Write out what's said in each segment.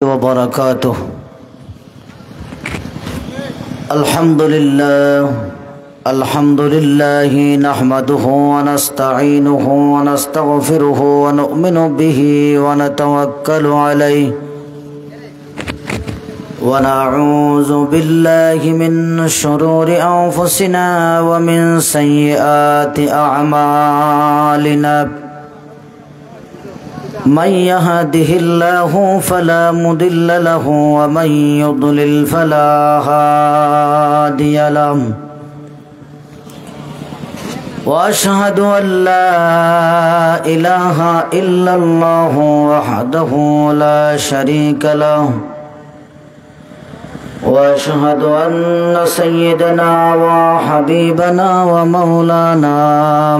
وبركاته. الحمد لله نحمده ونستعينه ونستغفره ونؤمن به ونتوكل عليه ونعوذ بالله من شرور أنفسنا ومن سيئات أعمالنا. من يهده الله فلا مضل له ومن يضلل فلا هادي له. وأشهد أن لا إله إلا الله وحده لا شريك له. وأشهد أن سيدنا وحبيبنا ومولانا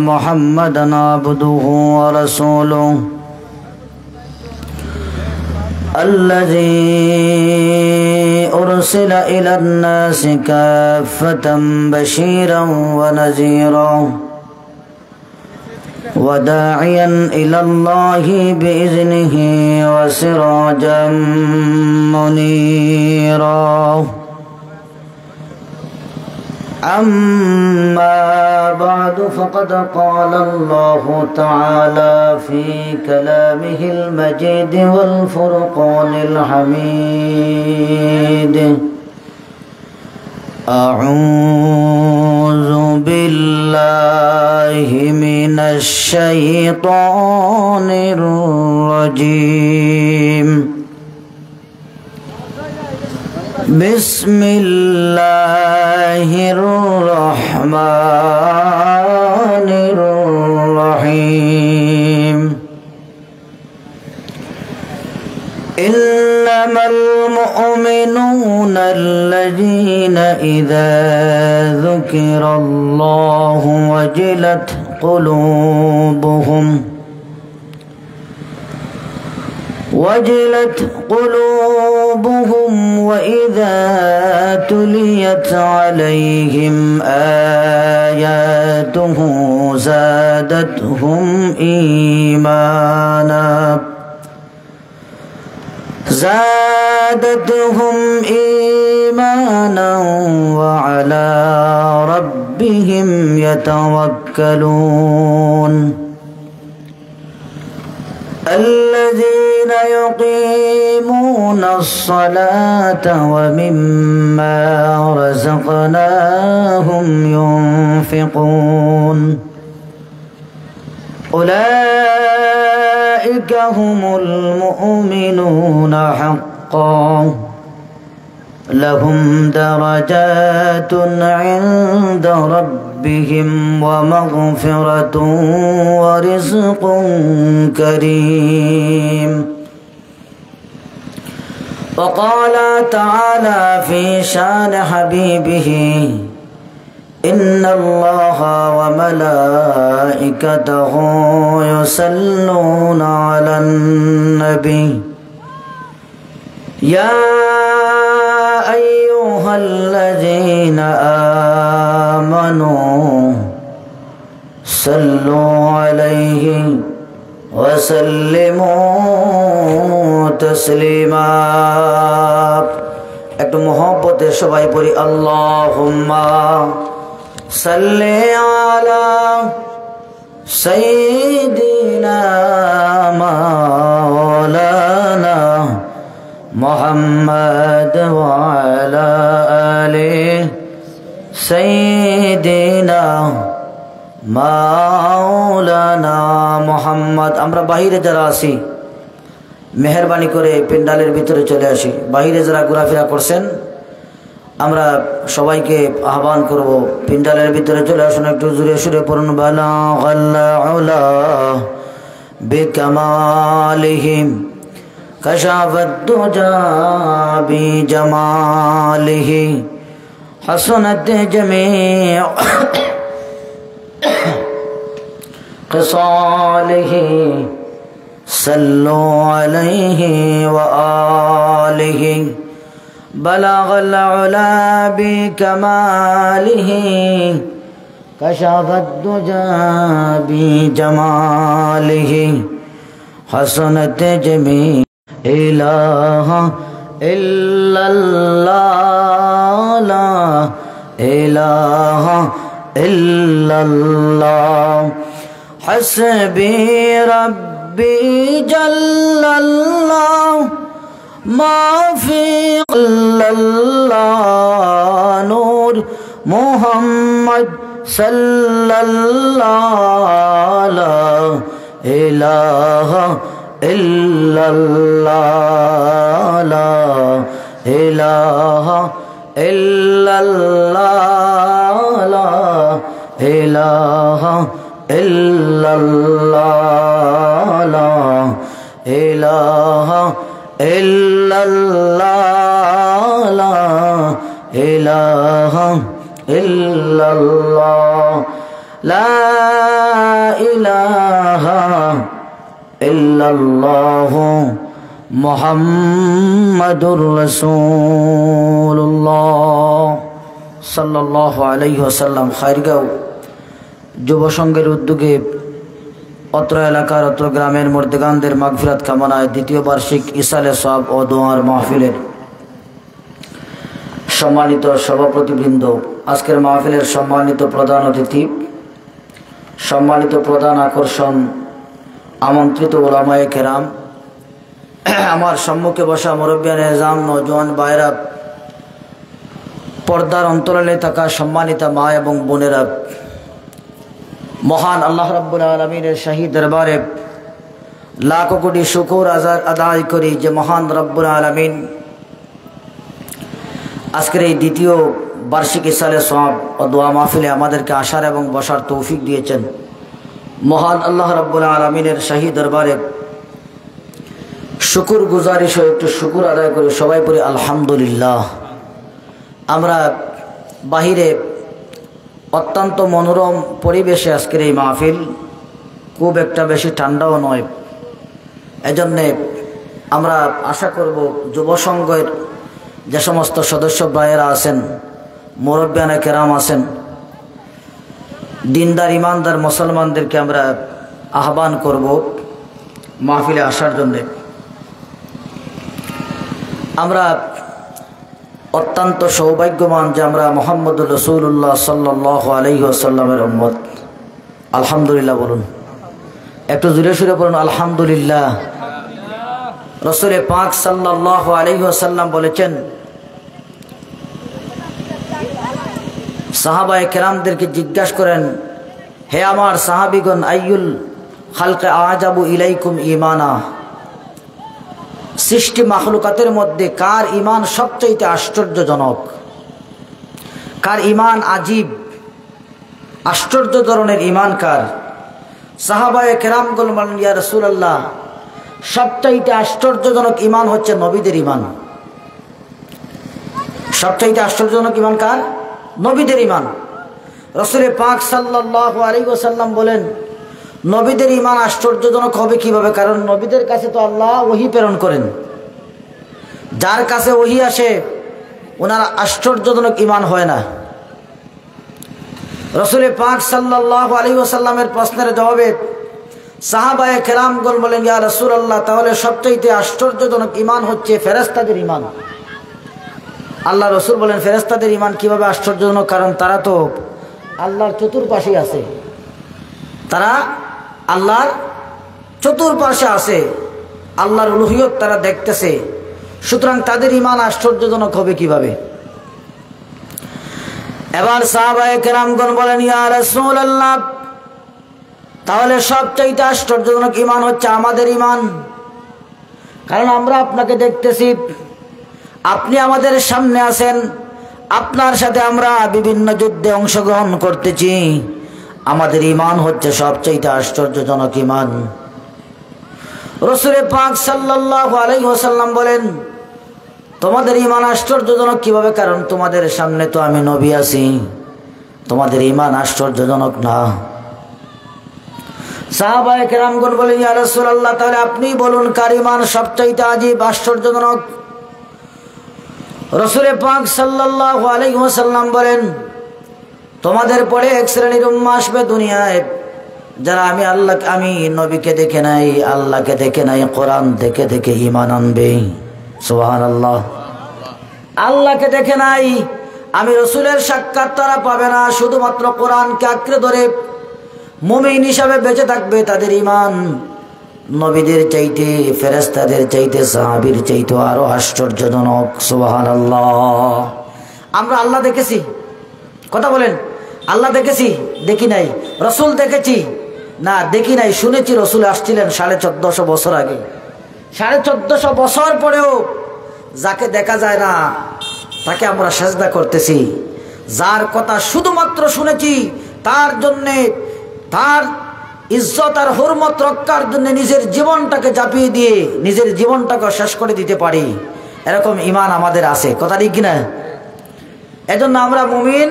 محمدا عبده ورسوله الذي أرسل إلى الناس كافة بشيرا ونذيرا وداعيا إلى الله بإذنه وسراجا منيرا. أما بعد فقد قال الله تعالى في كلامه المجيد والفرقان الحميد: أعوذ بالله من الشيطان الرجيم. بسم الله الرحمن الرحيم. إنما المؤمنون الذين إذا ذكر الله وجلت قلوبهم وإذا تليت عليهم آياته زادتهم إيمانا وعلى ربهم يتوكلون. الذين يقيمون الصلاة ومما رزقناهم ينفقون. أولئك هم المؤمنون حقا لهم درجات عند ربهم ومغفرة ورزق كريم. وقال تعالى في شان حبيبه: إن الله وملائكته يصلون على النبي يا أيها الذين آمنوا صلوا عليه وسلموا تسليما. একটু মহব্বতে সবাই পড়ি আল্লাহুম্মা সাল্লি আলা সাইয়্যিদিনা মাওলানা মুহাম্মদ ওয়া আলা আলি সাইয়্যিদিনা মাওলানা মুহাম্মদ। আমরা বাহিরে যারা আছি মেহেরবানি করে পেন্ডালের ভিতরে চলে আসি। বাহিরে যারা ঘোরাফেরা করছেন আমরা সবাইকে আহ্বান করব পেন্ডালের ভিতরে চলে আসুন। একটু জোরে সুরে পড়ুন: বালাগাল্লাউলা বিকামালিহিম কাশাফাদ-দুজা বিজামালিহি হাসানাত জামিউ খিসালিহি সাল্লু আলাইহি ওয়া আলিহি বালাগাল উলা বিকামালিহি কাশাফাদ-দুজা বিজামালিহি হাসানাত জামিউ ইলাহা ইল্লাল্লাহ লা ইলাহা ইল্লাল্লাহ হাসবি রাব্বি জাল্লাল্লাহ মা ফি ইল্লাল্লাহ নূর মুহাম্মদ সাল্লাল্লাহু লা ইলাহা ইল্লাল্লাহ লা ইলাহা ইল্লাল্লাহ লা ইলাহা ইল্লাল্লাহ লা ইলাহা ইল্লাল্লাহ লা ইলাহা ইল্লাল্লাহ লা ইলাহা ইল্লাল্লাহ মুহাম্মাদুর রাসূলুল্লাহ সাল্লাল্লাহু আলাইহি ওয়াসাল্লাম। খায়রগাঁও যুব সংঘের উদ্যোগে অত্র এলাকার অত্র গ্রামের মুর্দেগানদের মাগফিরাত কামনায় দ্বিতীয় বার্ষিক ইসালে সওয়াব ও দোয়ার মাহফিলের সম্মানিত সভাপতিবৃন্দ, আজকের মাহফিলের সম্মানিত প্রধান অতিথি, সম্মানিত প্রধান আকর্ষণ, আমন্ত্রিত উলামায়ে কেরাম, আমার সম্মুখে বসা মুরব্বিয়ান এজাম, নওজোয়ান ভাইরা, পর্দার অন্তরালে থাকা সম্মানিতা মা এবং বোনেরা, মহান আল্লাহ রাব্বুল আলামিনের শাহী দরবারে লাখো কোটি শুকর আদায় করি যে মহান রব্বুল আলামিন আজকের এই দ্বিতীয় বার্ষিক ইসালে সওয়াব ও দোয়া মাহফিলে আমাদেরকে আসার এবং বসার তৌফিক দিয়েছেন। মহান আল্লাহ রাব্বুল আলামিনের শাহী দরবারে শুকুর গুজারি সহ একটু শুকুর আদায় করি, সবাই পড়ি আলহামদুলিল্লাহ। আমরা বাহিরে অত্যন্ত মনোরম পরিবেশে আজকের এই মাহফিল, খুব একটা বেশি ঠান্ডাও নয়, এজন্যে আমরা আশা করব যুব সংঘের যে সমস্ত সদস্য ভাইয়েরা আছেন, মুরব্বিয়ানে কেরাম আছেন, দিনদার ইমানদার মুসলমানদেরকে আমরা আহ্বান করব মাহফিলে আসার জন্যে। আমরা অত্যন্ত সৌভাগ্যবান যে আমরা মুহাম্মদুর রাসূলুল্লাহ সাল্লাল্লাহু আলাইহি ওয়াসাল্লামের উম্মত। আলহামদুলিল্লাহ বলুন, একটু জোরে সুরে বলুন আলহামদুলিল্লাহ। রাসূল পাক সাল্লাল্লাহু আলাইহি ওয়াসাল্লাম বলেছেন, সাহাবায়ে কেরামদেরকে জিজ্ঞাসা করেন, হে আমার সাহাবীগণ, আইয়ুল খালকে আজাবু ইলাইকুম ঈমানা, সৃষ্টি মাখলুকাতের মধ্যে কার ঈমান সবচেয়ে আশ্চর্যজনক, কার ঈমান আজীব, আশ্চর্য ধরনের ঈমান কার? সাহাবায়ে কেরামগণ বলেন, ইয়া রাসূলুল্লাহ, সবচেয়ে আশ্চর্যজনক ঈমান হচ্ছে নবীদের ঈমান। সবচেয়ে আশ্চর্যজনক ঈমান কার? নবীদের ঈমান। রাসূল পাক সাল্লাল্লাহু আলাইহি ওয়াসাল্লাম বলেন, নবীদের ঈমান আশ্চর্যজনক হবে কিভাবে? কারণ নবীদের কাছে তো আল্লাহ ওহী প্রেরণ করেন, যার কাছে ওহী আসে ওনার আশ্চর্যজনক ঈমান হয় না। রাসূল পাক সাল্লাল্লাহু আলাইহি ওয়াসাল্লামের প্রশ্নের জবাবে সাহাবায়ে কেরামগণ বলেন, ইয়া রাসূলুল্লাহ, তাহলে সবচেয়ে আশ্চর্যজনক ঈমান হচ্ছে ফেরেশতাদের ঈমান। আল্লাহ রাসূল বলেন, ফেরেশতাদের ঈমান কিভাবে আশ্চর্যজনক? কারণ তারা তো আল্লাহর চতুর্পাশে আছে, তারা আল্লাহর চতুর্পাশে আছে, আল্লাহর উলুহিয়ত তারা দেখতেছে, সুতরাং তাদের ঈমান আশ্চর্যজনক হবে কিভাবে? এবার সাহাবায়ে কেরামগণ বলেন, ইয়া রাসূলুল্লাহ, তাহলে সবচেয়ে আশ্চর্যজনক ঈমান হচ্ছে আমাদের ঈমান। কারণ আমরা আপনাকে দেখতেছি, আপনি আমাদের সামনে আছেন, আপনার সাথে আমরা বিভিন্ন যুদ্ধে অংশগ্রহণ করতেছি, আমাদের ঈমান হচ্ছে সবচেয়ে আশ্চর্যজনক ঈমান। রাসূল পাক সাল্লাল্লাহু আলাইহি ওয়াসাল্লাম বলেন, তোমাদের ঈমান আশ্চর্যজনক কিভাবে? কারণ তোমাদের সামনে তো আমি নবী আছি, তোমাদের ঈমান আশ্চর্যজনক না। সাহাবায়ে কেরামগণ বলেন, ইয়া রাসূলুল্লাহ, তাহলে আপনি বলুন কার ঈমান সবচেয়ে আজীব আশ্চর্যজনক? রাসূল পাক সাল্লাল্লাহু আলাইহি ওয়াসাল্লাম বলেন, তোমাদের পরে এক শ্রেণীর উম্মাহ আসবে দুনিয়ায়, যারা আমি নবীকে দেখে নাই, আল্লাহকে দেখে নাই, কোরআন দেখে দেখে ঈমান আনবে। সুবহানাল্লাহ। আল্লাহকে দেখে নাই, আমি রসুলের সাক্ষাৎ তারা পাবে না, শুধুমাত্র কোরআনকে আঁকড়ে ধরে মুমিন হিসাবে বেঁচে থাকবে। তাদের ঈমান নবীদের চাইতে, ফেরেশতাদের চাইতে, সাহাবীর চাইতে আরো আশ্চর্যজনক। সুবহানাল্লাহ। আমরা আল্লাহ দেখেছি? কথা বলেন, আল্লাহ দেখেছি? দেখি নাই। রসুল দেখেছি? না, দেখি নাই। শুনেছি রসুল আসছিলেন 1450 বছর আগে। 1450 বছর পরেও যাকে দেখা যায় না তাকে আমরা সেজদা করতেছি। যার কথা শুধুমাত্র শুনেছি, তার জন্যে, তার ইজ্জত আর হুরমত রক্ষার জন্য নিজের জীবনটাকে ঝাঁপিয়ে দিয়ে নিজের জীবনটাকে শেষ করে দিতে পারি, এরকম ঈমান আমাদের আছে। কথা ঠিক কিনা? এজন্য আমরা মুমিন।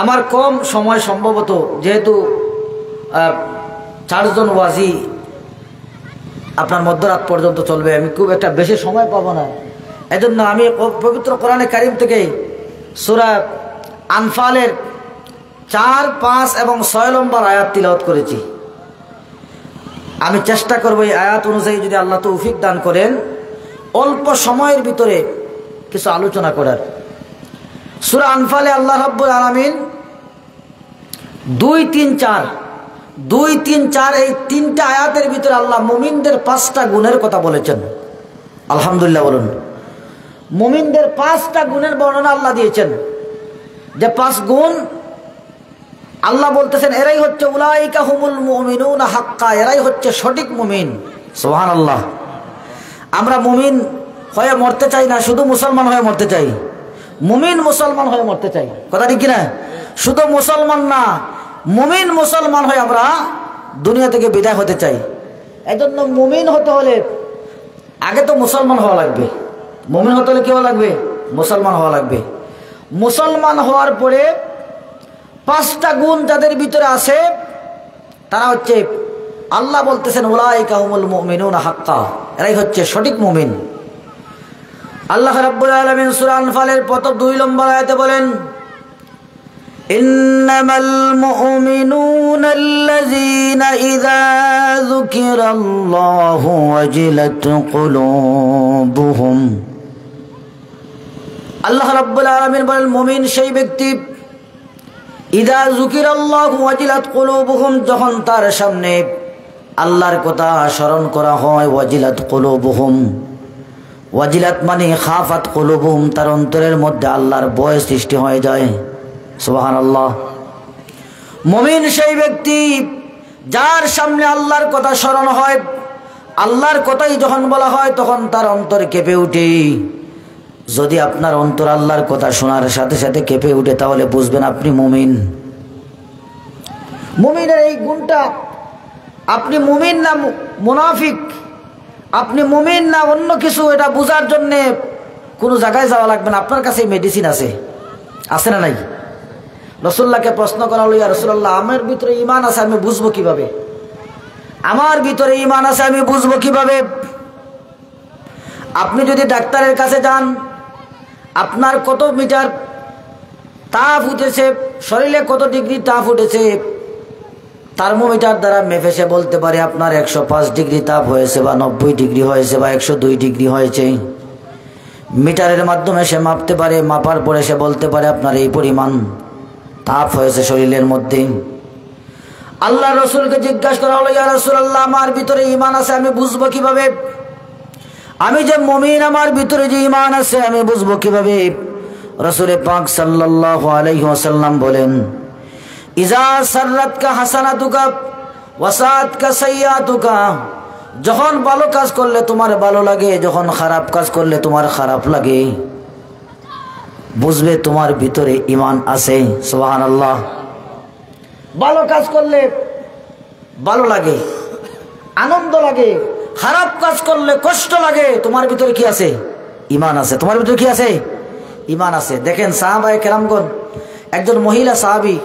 আমার কম সময়, সম্ভবত যেহেতু 4 জন ওয়াজি আপনার মধ্যরাত পর্যন্ত চলবে, আমি খুব একটা বেশি সময় পাবো না। এজন্য আমি পবিত্র কোরআনে কারিম থেকে সূরা আনফালের 4, 5 এবং 6 নম্বর আয়াত তিলাওয়াত করেছি। আমি চেষ্টা করব এই আয়াত অনুযায়ী, যদি আল্লাহ তৌফিক দান করেন, অল্প সময়ের ভিতরে কিছু আলোচনা করার। সূরা আনফালে আল্লাহ রাব্বুল আলামিন 2, 3, 4 এই 3টা আয়াতের ভিতরে আল্লাহ মুমিনদের 5টা গুণের কথা বলেছেন। আলহামদুলিল্লাহ বলুন। মুমিনদের 5টা গুণের বর্ণনা আল্লাহ দিয়েছেন, যে 5 গুণ আল্লাহ বলতেছেন এরাই হচ্ছে উলাইকা হুমুল মুমিনুনা হাক্কা, এরাই হচ্ছে সঠিক মুমিন। সুবহানাল্লাহ। আমরা মুমিন হয়ে মরতে চাই না, শুধু মুসলমান হয়ে মরতে চাই। মুমিন মুসলমান হয়ে মরতে চাই। কথা ঠিক কিনা? শুধু মুসলমান না, মুমিন মুসলমান হয়ে আমরা দুনিয়া থেকে বিদায় হতে চাই। এই জন্য মুমিন হতে হলে আগে তো মুসলমান হওয়া লাগবে। মুমিন হতে হলে কি হওয়া লাগবে? মুসলমান হওয়া লাগবে। মুসলমান হওয়ার পরে 5টা গুণ যাদের ভিতরে আছে, তারা হচ্ছে, আল্লাহ বলতেছেন উলাইকা হুমুল মুমিনুনা হাক্কা, এরাই হচ্ছে সঠিক মুমিন। আল্লাহ রাব্বুল আলামিন সূরা আনফালের 2 নম্বর আয়াতে বলেন, ইন্নামাল মুমিনুনা আল্লাযীনা ইযা যুকিরাল্লাহু ওয়াজিলাত কুলুবুহুম। আল্লাহ রাব্বুল আলামিন বলেন, মুমিন সেই ব্যক্তি, ইযা যুকিরাল্লাহু ওয়াজিলাত কুলুবুহুম, যখন তার সামনে আল্লাহর কথা স্মরণ করা হয়, ওয়াজিলাত কুলুবুহুম, ওয়াজিলাত মানে খাফাত কুলুবুহুম, তার অন্তরের মধ্যে আল্লাহর ভয় সৃষ্টি হয়ে যায়। সুবহানাল্লাহ। মুমিন সেই ব্যক্তি যার সামনে আল্লাহর কথা স্মরণ হয়, আল্লাহর কথাই যখন বলা হয় তখন তার অন্তর কেঁপে ওঠে। যদি আপনার অন্তর আল্লাহর কথা শোনার সাথে সাথে কেঁপে ওঠে, তাহলে বুঝবেন আপনি মুমিন। মুমিনের এই গুণটা, আপনি মুমিন না মুনাফিক, আপনি মুমিন না অন্য কিছু, এটা বোঝার জন্যে কোনো জায়গায় যাওয়া লাগবে না। আপনার কাছে মেডিসিন আছে, আছে না নাই? রাসূলুল্লাহকে প্রশ্ন করা হলো, ইয়া রাসূলুল্লাহ, আমার ভিতরে ঈমান আছে, আমি বুঝবো কিভাবে? আমার ভিতরে ঈমান আছে, আমি বুঝবো কিভাবে? আপনি যদি ডাক্তারের কাছে যান, আপনার কত মিটার তাপ উঠেছে, শরীরে কত ডিগ্রি তাপ উঠেছে, থার্মোমিটার দ্বারা মেপে সে বলতে পারে আপনার 105 ডিগ্রি তাপ হয়েছে, বা 90 ডিগ্রি হয়েছে, বা 102 ডিগ্রি হয়েছে। মিটারের মাধ্যমে সে মাপতে পারে, মাপার পরে সে বলতে পারে আপনার এই পরিমাণ তাপ হয়েছে শরীরের মধ্যে। আল্লাহ রসুলকে জিজ্ঞাসা করা হলো, ইয়া রাসূলুল্লাহ, আমার ভিতরে ঈমান আছে, আমি বুঝবো কিভাবে? আমি যে মুমিন, আমার ভিতরে যে ঈমান আছে, আমি বুঝবো কিভাবে? রাসূল পাক সাল্লাল্লাহু আলাইহি ওয়াসাল্লাম বলেন, ইজা সাররাতকা হাসানাতুকা ওয়াসাআতকা সাইয়্যাতুকা, যখন ভালো কাজ করলে তোমার ভালো লাগে, যখন খারাপ কাজ করলে তোমার খারাপ লাগে, বুঝবে তোমার ভিতরে ঈমান আছে। সুবহানাল্লাহ। ভালো কাজ করলে ভালো লাগে, আনন্দ লাগে, খারাপ কাজ করলে কষ্ট লাগে, তোমার ভিতরে কি আছে? ঈমান আছে। তোমার ভিতরে কি আছে? ঈমান আছে। দেখেন সাহাবায়ে কেরামগণ, একজন মহিলা সাহাবী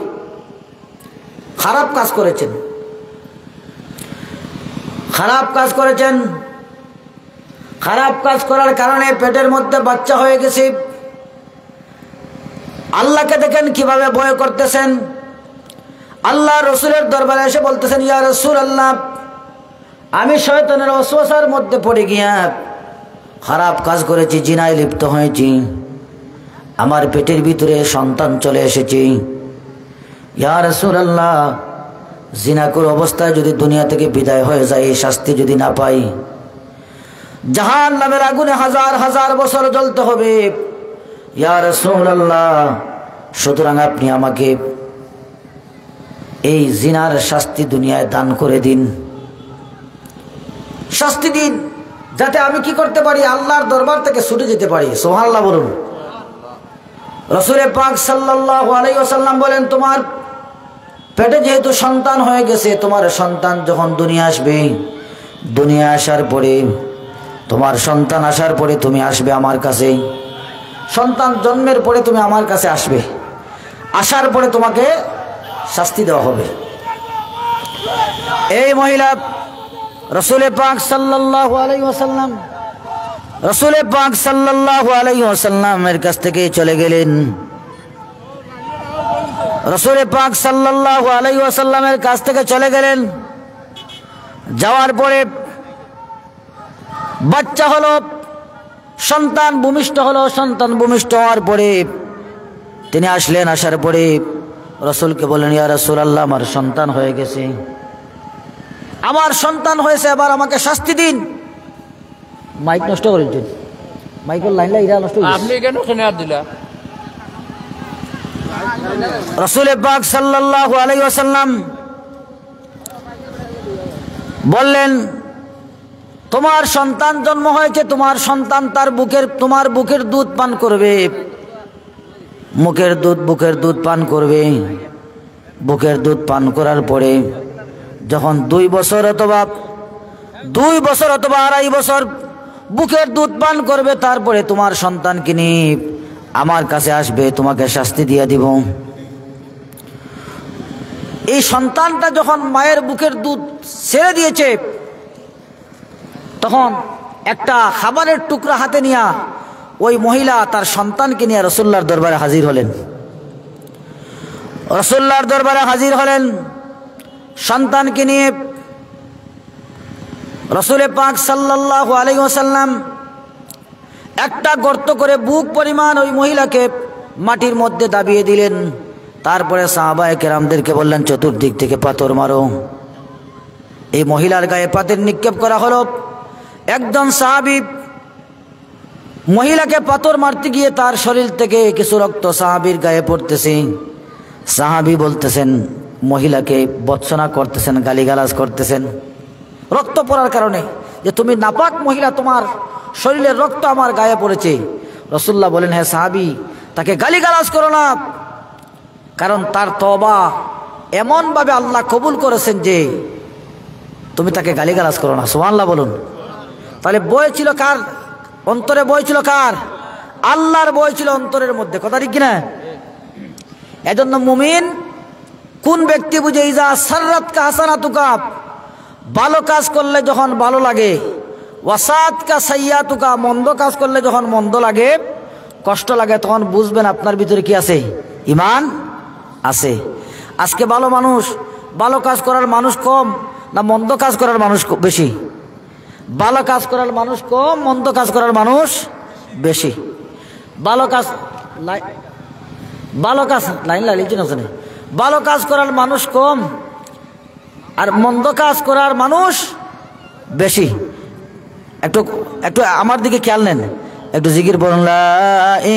খারাপ কাজ করেছেন, খারাপ কাজ করার কারণে পেটের মধ্যে বাচ্চা হয়ে গেছে। আল্লাহকে দেখেন কিভাবে ভয় করতেছেন। আল্লাহ রসুলের দরবারে এসে বলতেছেন, ইয়া রাসূলুল্লাহ, আমি শয়তানের ওয়াসওয়াসার মধ্যে পড়ে গিয়া খারাপ কাজ করেছি, জিনায় লিপ্ত হয়েছি, আমার পেটের ভিতরে সন্তান চলে এসেছে। ইয়া রাসূলুল্লাহ, জিনাকুর অবস্থায় যদি দুনিয়া থেকে বিদায় হয়ে যায়, এই শাস্তি যদি না পাই, জাহান্নামের আগুনে হাজার হাজার বছর জ্বলতে হবে। ইয়া রাসূলুল্লাহ, সুতরাং আপনি আমাকে এই জিনার শাস্তি দুনিয়ায় দান করে দিন, শাস্তি দিন, যাতে আমি কি করতে পারি, আল্লাহর দরবার থেকে ছুটে যেতে পারি। সুবহানাল্লাহ বলুন। রাসূল পাক সাল্লাল্লাহু আলাইহি ওয়াসাল্লাম বলেন, তোমার পেটে যেহেতু সন্তান হয়ে গেছে, তোমার সন্তান যখন দুনিয়া আসবে, দুনিয়া আসার পরে, তোমার সন্তান আসার পরে তুমি আসবে আমার কাছে, সন্তান জন্মের পরে তুমি আমার কাছে আসবে, আসার পরে তোমাকে শাস্তি দেওয়া হবে। এই মহিলা রাসূল পাক সাল্লাল্লাহু আলাইহি ওয়াসাল্লাম, রাসূল পাক সাল্লাল্লাহু আলাইহি ওয়াসাল্লামের কাছ থেকে চলে গেলেন। রাসূল পাক সাল্লাল্লাহু আলাইহি ওয়াসাল্লামের কাছ থেকে চলে গেলেন। যাওয়ার পরে বাচ্চা হলো, সন্তান ভূমিষ্ঠ হলো। সন্তান ভূমিষ্ঠ হওয়ার পরে তিনি আসলেন। আসার পরে রাসূলকে বললেন, ইয়া রাসূলুল্লাহ, আমার সন্তান হয়ে গেছে, আমার সন্তান হয়েছে, এবার আমাকে শাস্তি দিন। মাইক নষ্ট করেছেন, মাইকের লাইন ইরা নষ্ট করেছেন, আপনি কেন শুনে আর দিলা? রাসূল পাক সাল্লাল্লাহু আলাইহি ওয়াসাল্লাম বললেন, তোমার সন্তান জন্ম হয়েছে, তোমার সন্তান তোমার বুকের দুধ পান করবে, বুকের দুধ পান করবে। বুকের দুধ পান করার পরে যখন 2 বছর অথবা 2.5 বছর বুকের দুধ পান করবে, তারপরে তোমার সন্তানকে নিয়ে আমার কাছে আসবে, তোমাকে শাস্তি দিয়ে দিব। এই সন্তানটা যখন মায়ের বুকের দুধ ছেড়ে দিয়েছে, তখন একটা খাবারের টুকরা হাতে নিয়ে ওই মহিলা তার সন্তানকে নিয়ে রাসূলুল্লাহর দরবারে হাজির হলেন। রাসূলুল্লাহর দরবারে হাজির হলেন সন্তানকে নিয়ে। রাসূল পাক সাল্লাল্লাহু আলাইহি ওয়াসাল্লাম একটা গর্ত করে বুক পরিমাণ ওই মহিলাকে মাটির মধ্যে দাবিয়ে দিলেন। তারপরে সাহাবায়ে কেরামদেরকে বললেন, চতুর্দিক থেকে পাথর মারো। এই মহিলার গায়ে পাথর নিক্ষেপ করা হলো। একজন সাহাবী মহিলাকে পাথর মারতে গিয়ে তার শরীর থেকে কিছু রক্ত সাহাবীর গায়ে পড়তেছে। সাহাবী বলতেছেন, মহিলাকে ভর্ৎসনা করতেছেন, গালিগালাজ করতেছেন রক্ত পড়ার কারণে, যে তুমি নাপাক মহিলা, তোমার শরীরের রক্ত আমার গায়ে পড়েছে। রাসূলুল্লাহ বলেন, হ্যাঁ সাহাবী, তাকে গালিগালাজ করো না, কারণ তার তওবা এমনভাবে আল্লাহ কবুল করেছেন যে তুমি তাকে গালিগালাজ করো না। সুবহানাল্লাহ বলুন। তাহলে বয় ছিল কার অন্তরে? বয় ছিল কার? আল্লাহর বয় ছিল অন্তরের মধ্যে। কথা ঠিক কিনা? এজন্য মুমিন কোন ব্যক্তি বুঝে, ইজা সাররাতকা হাসানাতুকা, ভালো কাজ করলে যখন ভালো লাগে, ওয়াসাতকা সাইয়াতুকা, মন্দ কাজ করলে যখন মন্দ লাগে, কষ্ট লাগে, তখন বুঝবেন আপনার ভিতরে কি আছে? ঈমান আছে। আজকে ভালো কাজ করার মানুষ কম না মন্দ কাজ করার মানুষ বেশি? ভালো কাজ করার মানুষ কম, মন্দ কাজ করার মানুষ বেশি। ভালো কাজ লাইন লাগিয়েছেন ওখানে। ভালো কাজ করার মানুষ কম আর মন্দ কাজ করার মানুষ বেশি। একটু আমার দিকে খেয়াল নেন, একটু জিকির বলুন, লা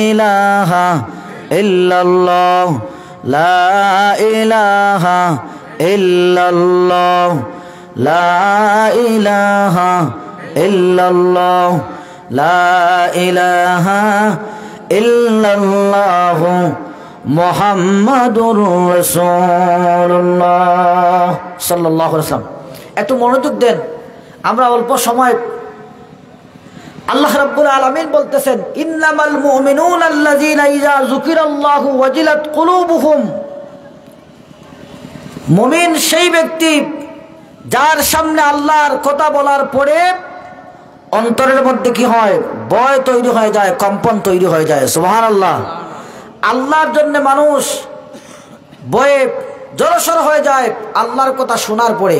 ইলাহা ইল্লাল্লাহ, লা ইলাহা ইল্লাল্লাহ, লা ইলাহা ইল্লাল্লাহ, লা ইলাহা ইল্লাল্লাহ, মুহাম্মাদুর রাসূলুল্লাহ সাল্লাল্লাহু আলাইহি ওয়াসাল্লাম। একটু মনোযোগ দেন। আমরা অল্প সময়, আল্লাহ রাব্বুল আলামিন বলতেছেন, ইন্নামাল মুমিনুনা আল্লাযীনা ইযা যুকিরাল্লাহু ওয়াজিলাত কুলুবুহুম। মুমিন সেই ব্যক্তি যার সামনে আল্লাহর কথা বলার পরে অন্তরের মধ্যে কি হয়? ভয় তৈরি হয়ে যায়, কম্পন তৈরি হয়ে যায়। সুবহানাল্লাহ। আল্লাহর জন্য মানুষ ভয়ে জড়সড় হয়ে যায় আল্লাহর কথা শোনার পরে।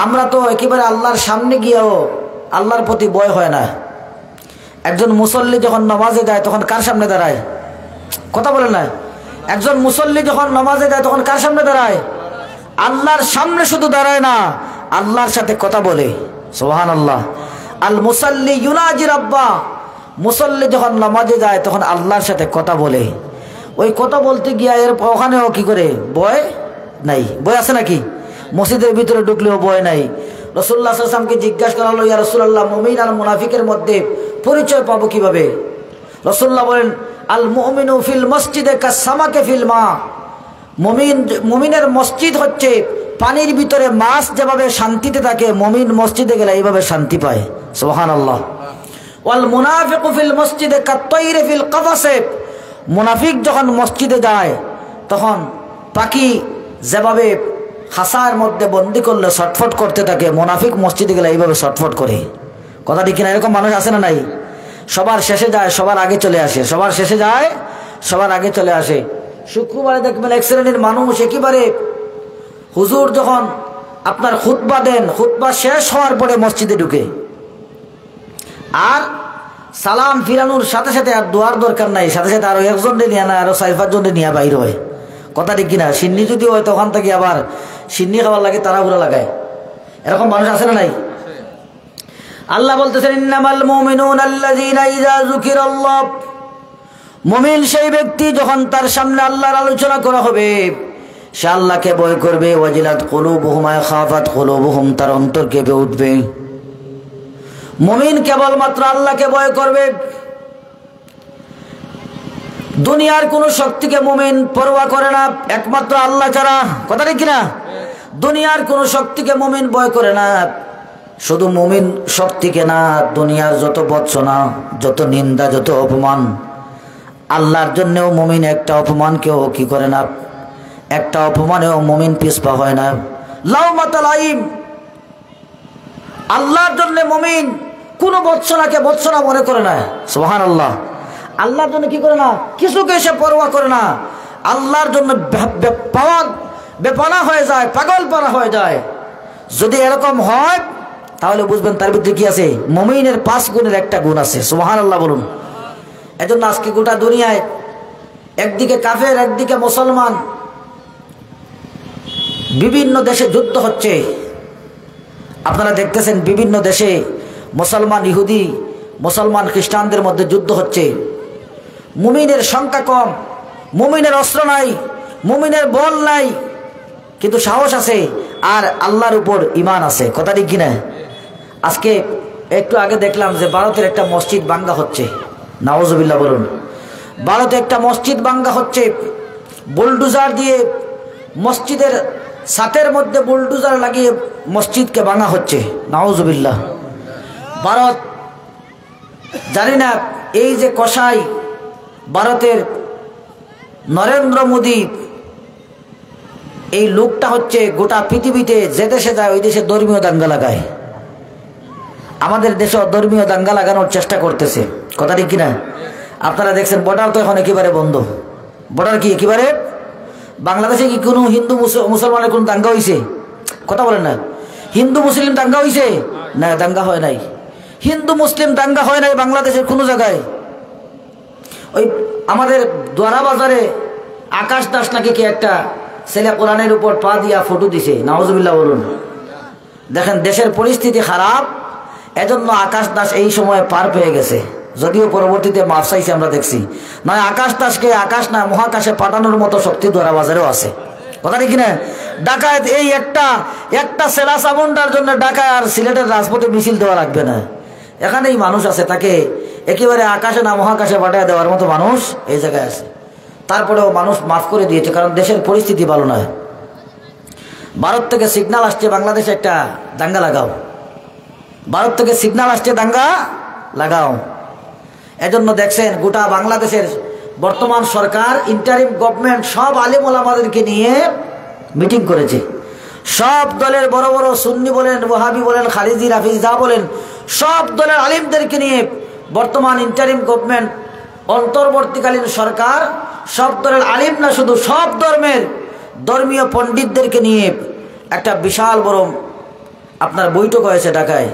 আমরা তো একেবারে আল্লাহর সামনে গিয়েও আল্লাহর প্রতি ভয় হয় না। একজন মুসল্লি যখন নামাজে যায় তখন কার সামনে দাঁড়ায়? কথা বলে না। একজন মুসল্লি যখন নামাজে যায় তখন কার সামনে দাঁড়ায়? আল্লাহর সামনে শুধু দাঁড়ায় না, আল্লাহর সাথে কথা বলে। সুবহানাল্লাহ। আল মুসাল্লি ইউনাজি রাব্বা, মুসল্লি যখন নামাজে যায় তখন আল্লাহর সাথে কথা বলে। ওই কথা বলতে গিয়া এর ওখানেও কি করে ভয় নাই? ভয় আছে নাকি? মসজিদের ভিতরে ঢুকলেও ভয় নাই। রাসূলুল্লাহ সাল্লাল্লাহু আলাইহি ওয়াসাল্লামকে জিজ্ঞাসা করা হলো, ইয়া রাসূলুল্লাহ, মুমিন আর মুনাফিকের মধ্যে পরিচয় পাবো কিভাবে? রাসূলুল্লাহ বলেন, আল মুমিনু ফিল মসজিদে কাসসামাকে ফিল মা। মুমিনের মসজিদ হচ্ছে পানির ভিতরে মাছ যেভাবে শান্তিতে থাকে, মুমিন মসজিদে গেলে এইভাবে শান্তি পায়। সুবহানাল্লাহ। ওয়াল মুনাফিকু ফিল মসজিদে কাত্তাইরি ফিল কাফাসে। মুনাফিক যখন মসজিদে যায় তখন পাখি যেভাবে খাসার মধ্যে বন্দি করলে ছটফট করতে থাকে, মুনাফিক মসজিদে গেলে এইভাবে ছটফট করে। কথা ঠিক কিনা? এরকম মানুষ আছে না নাই? সবার শেষে যায়, সবার আগে চলে আসে। সবার শেষে যায়, সবার আগে চলে আসে। শুক্রবারে দেখবেন এক শ্রেণীর মানুষ একেবারে হুজুর যখন আপনার খুতবা দেন, খুতবা শেষ হওয়ার পরে মসজিদে ঢুকে, আর সালাম ফিরানোর সাথে সাথে আর দোয়ার দরকার নাই, সাথে সাথে আরো একজনে নিয়ে না, আরো 4-5 জনে নিয়ে বাইর হয়। কথা ঠিক কিনা? সিন্নি যদি হয় তখন থেকে আবার সিন্নি খাওয়ার লাগে, তাড়াহুড়া লাগায়। এরকম মানুষ আছে না নাই? আল্লাহ বলতেছেন, ইন্নামাল মুমিনুনা আল্লাযীনা ইযা যুকিরাল্লাহ। মুমিন সেই ব্যক্তি যখন তার সামনে আল্লাহর আলোচনা করা হবে সে আল্লাহকে ভয় করবে। ওয়াজিলাত কুলুবুহুম খাফাত কুলুবুহুম, তার অন্তর কেঁপে উঠবে। মুমিন কেবলমাত্র আল্লাহকে ভয় করবে। দুনিয়ার কোন শক্তিকে মুমিন পরোয়া করে না, একমাত্র আল্লাহ ছাড়া। কথা ঠিক কিনা? দুনিয়ার কোন শক্তিকে মুমিন ভয় করে না। শুধু মুমিন শক্তিকে না, দুনিয়ার যত বঞ্চনা, যত নিন্দা, যত অপমান, আল্লাহর জন্যেও মুমিন একটা অপমানকেও কি করে না, একটা অপমানেও মুমিন পিছপা হয় না। লাউমাতাল লাইম, আল্লাহর জন্য মুমিন কোন বঞ্চনাকে বঞ্চনা মনে করে না। সুবহানাল্লাহ। আল্লাহর জন্য কি করে না? কিছুকে সে পরোয়া করে না। আল্লাহর জন্য বেপনা হয়ে যায়, পাগলপানা হয়ে যায়। যদি এরকম হয় তাহলে বুঝবেন তার ভিতরে কি আছে? মুমিনের 5 গুণের একটা গুণ আছে। সুবহানাল্লাহ বলুন। এজন্য আজকে গোটা দুনিয়ায় একদিকে কাফের, একদিকে মুসলমান, বিভিন্ন দেশে যুদ্ধ হচ্ছে। আপনারা দেখতেছেন বিভিন্ন দেশে মুসলমান ইহুদি, মুসলমান খ্রিস্টানদের মধ্যে যুদ্ধ হচ্ছে। মুমিনের সংখ্যা কম, মুমিনের অস্ত্র নাই, মুমিনের বল নাই, কিন্তু সাহস আছে আর আল্লাহর উপর ঈমান আছে। কথা ঠিক কিনা? আজকে একটু আগে দেখলাম যে ভারতের একটা মসজিদ ভাঙ্গা হচ্ছে। নাউজুবিল্লাহ বলুন। ভারতে একটা মসজিদ ভাঙ্গা হচ্ছে, বুলডোজার দিয়ে মসজিদের ছাদের মধ্যে বুলডোজার লাগিয়ে মসজিদকে ভাঙা হচ্ছে। নাউজুবিল্লাহ। ভারত, জানি না এই যে কসাই ভারতের নরেন্দ্র মোদী, এই লোকটা হচ্ছে গোটা পৃথিবীতে যে দেশে যায় ওই দেশে ধর্মীয় দাঙ্গা লাগায়। আমাদের দেশেও ধর্মীয় দাঙ্গা লাগানোর চেষ্টা করতেছে। কথা ঠিক কিনা? আপনারা দেখছেন বর্ডার তো এখন একেবারে বন্ধ। বর্ডার কি একেবারে? বাংলাদেশে কি কোনো হিন্দু মুসলমানের কোন দাঙ্গা হয়েছে? কথা বলেন না। হিন্দু মুসলিম দাঙ্গা হয়েছে? না, দাঙ্গা হয় নাই। হিন্দু মুসলিম দাঙ্গা হয় নাই বাংলাদেশের কোনো জায়গায়। ওই আমাদের দ্বারা বাজারে আকাশ দাস নাকি কি একটা ছেলে কোরআনের উপর পা দিয়া ফটো দিছে। নাউজুবিল্লাহ বলুন। দেখেন দেশের পরিস্থিতি খারাপ, এজন্য আকাশ দাস এই সময় পার পেয়ে গেছে। যদিও পরবর্তীতে মাফ চাইছে আমরা দেখছি। নয় আকাশ দাসকে আকাশ না মহাকাশে পাঠানোর মতো শক্তি দ্বারা বাজারেও আছে। কথা ঠিক না? ঢাকায় এই একটা সেলা সাবুনটার জন্য ঢাকায় আর সিলেটের রাজপথে মিছিল দেওয়া লাগবে না। এখানেই মানুষ আছে, তাকে একেবারে আকাশে না মহাকাশে পাঠিয়ে দেওয়ার মতো মানুষ এই জায়গায় আছে। তারপরেও মানুষ মাফ করে দিয়েছে, কারণ দেশের পরিস্থিতি ভালো নয়। ভারত থেকে সিগন্যাল আসছে বাংলাদেশে একটা দাঙ্গা লাগাও। ভারত থেকে সিগন্যাল আসছে দাঙ্গা লাগাও। এজন্য দেখছেন গোটা বাংলাদেশের বর্তমান সরকার, ইন্টারিম গভর্নমেন্ট সব আলেম ওলামাদেরকে নিয়ে মিটিং করেছে। সব দলের বড় বড় সুন্নি বলেন, ওয়াহাবি বলেন, খালিজি, রাফিজ যা বলেন, সব দলের আলিমদেরকে নিয়ে বর্তমান ইন্টারিম গভর্নমেন্ট, অন্তর্বর্তীকালীন সরকার সব ধর্মের আলিম না, শুধু সব ধর্মের ধর্মীয় পণ্ডিতদেরকে নিয়ে একটা বিশাল বড় আপনার বৈঠক হয়েছে ঢাকায়।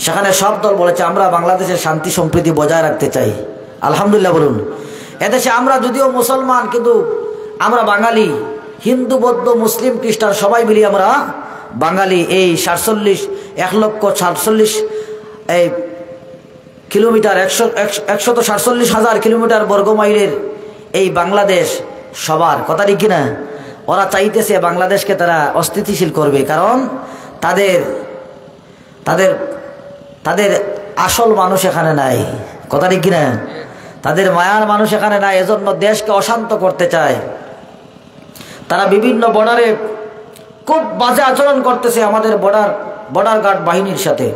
সেখানে সব দল বলেছে আমরা বাংলাদেশের শান্তি সম্প্রীতি বজায় রাখতে চাই। আলহামদুলিল্লাহ বলুন। এদেশে আমরা যদিও মুসলমান, কিন্তু আমরা বাঙালি, হিন্দু বৌদ্ধ মুসলিম খ্রিস্টান সবাই মিলিয়ে আমরা বাঙালি। এই 1,47,000 এই কিলোমিটার 147,000 কিলোমিটার বর্গমাইলের এই বাংলাদেশ সবার, কথা ঠিক কিনা? ওরা চাইতেছে বাংলাদেশকে তারা অস্থিতিশীল করবে, কারণ তাদের তাদের তাদের আসল মানুষ এখানে নাই, কথা ঠিক কিনা? তাদের মায়ার মানুষ এখানে নাই, এজন্য দেশকে অশান্ত করতে চায়। তারা বিভিন্ন বর্ডারে খুব বাজে আচরণ করতেছে আমাদের বর্ডার গার্ড বাহিনীর সাথে।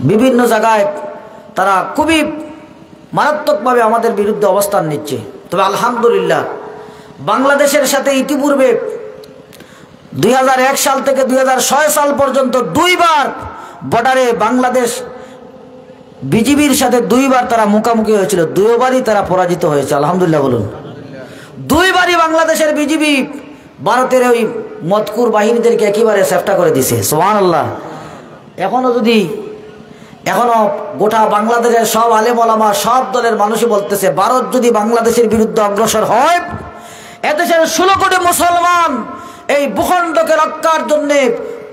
বিভিন্ন জায়গায় তারা খুবই মারাত্মকভাবে আমাদের বিরুদ্ধে অবস্থান নিচ্ছে। তবে আলহামদুলিল্লাহ বাংলাদেশের সাথে ইতিপূর্বে 2001 সাল থেকে 2006 সাল পর্যন্ত 2 বার বর্ডারে বাংলাদেশ বিজিবির সাথে 2 বার তারা মুখোমুখি হয়েছিল, 2 বারই তারা পরাজিত হয়েছে। আলহামদুলিল্লাহ বলুন। 2 বারই বাংলাদেশের বিজিবি ভারতের ওই মতকুর বাহিনীদেরকে একেবারে সেফটা করে দিছে। সুবহানাল্লাহ। এখনো গোটা বাংলাদেশের সব আলেম ওলামা সব দলের মানুষই বলতেছে, ভারত যদি বাংলাদেশের বিরুদ্ধে অগ্রসর হয়, এদেশের 16 কোটি মুসলমান এই ভূখণ্ডকে রক্ষার জন্য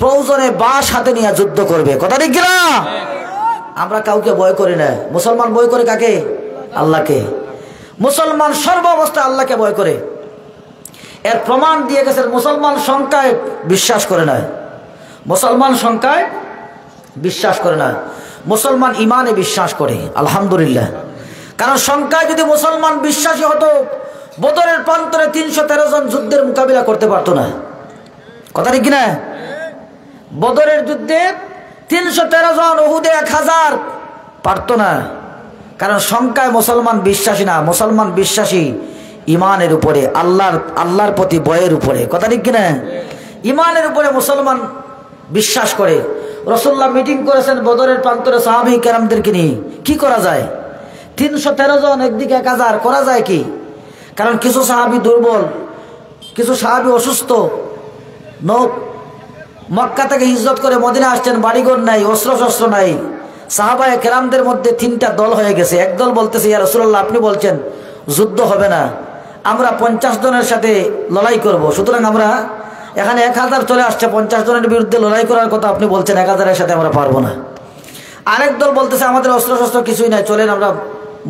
প্রয়োজনে বাঁশ হাতে নিয়ে যুদ্ধ করবে, কথা ঠিক না? আমরা কাউকে ভয় করি না। মুসলমান ভয় করে কাকে? আল্লাহকে। মুসলমান সর্ব অবস্থায় আল্লাহকে ভয় করে। এর প্রমাণ দিয়ে গেছে মুসলমান সংখ্যায় বিশ্বাস করে না, মুসলমান সংখ্যায় বিশ্বাস করে না, মুসলমান ইমানে বিশ্বাস করে। আলহামদুলিল্লাহ। কারণ সংখ্যায় যদি মুসলমান বিশ্বাসী হতো, বদরের প্রান্তরে 313 জন যুদ্ধের মোকাবিলা করতে পারতো না, কথা ঠিক কিনা? বদরের যুদ্ধে 313 জন, উহুদে 1000 পারতো না। কারণ সংখ্যায় মুসলমান বিশ্বাসী না, মুসলমান বিশ্বাসী ইমানের উপরে, আল্লাহর প্রতি ভয়ের উপরে, কথা ঠিক কিনা? ইমানের উপরে মুসলমান বিশ্বাস করে। রাসূলুল্লাহ মিটিং করেছেন বদরের প্রান্তরে সাহাবী কেরামদেরকে নিয়ে, কি করা যায়? 313 জন একদিকে 1000 করা যায় কি? কারণ কিছু সাহাবী দুর্বল, কিছু সাহাবী অসুস্থ, মক্কা থেকে হিজরত করে মদিনা আসছেন, বাড়িঘর নাই, অস্ত্র নাই। সাহাবায়ে কেরামদের মধ্যে 3টা দল হয়ে গেছে। এক দল বলতেছে, ইয়া রাসূলুল্লাহ আপনি বলছেন যুদ্ধ হবে না, আমরা 50 জনের সাথে লড়াই করব, সুতরাং আমরা এখানে 1000 চলে আসছে, 50 জনের বিরুদ্ধে লড়াই করার কথা আপনি বলছেন, 1000-এর সাথে আমরা পারবো না। আরেক দল বলতেছে আমাদের অস্ত্র কিছুই নাই, চলেন আমরা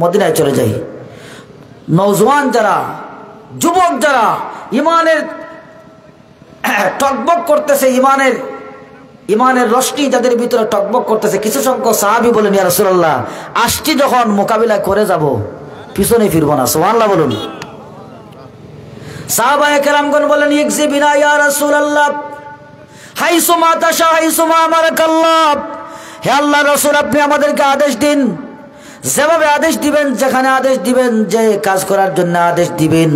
মদিনায় চলে যাই। নওজোয়ান যারা, যুবক যারা ইমানের টকবক করতেছে, ইমানের রশ্মি যাদের ভিতরে টকবক করতেছে, কিছু সংখ্যক সাহাবী বলেন, ইয়া রাসূলুল্লাহ আসছি যখন মোকাবিলা করে যাব, পিছনে ফিরবো না। সুবহানাল্লাহ বলুন। সাহাবায়ে কেরামগণ বলেন, ইকজি বিনা ইয়া রাসূলুল্লাহ হাইসুমা তাশা হাইসুমা আমারাকাল্লাহ। হে আল্লাহর রাসূল আপনি আমাদেরকে আদেশ দিন, যেভাবে আদেশ দিবেন, যেখানে আদেশ দিবেন, যে কাজ করার জন্য আদেশ দিবেন,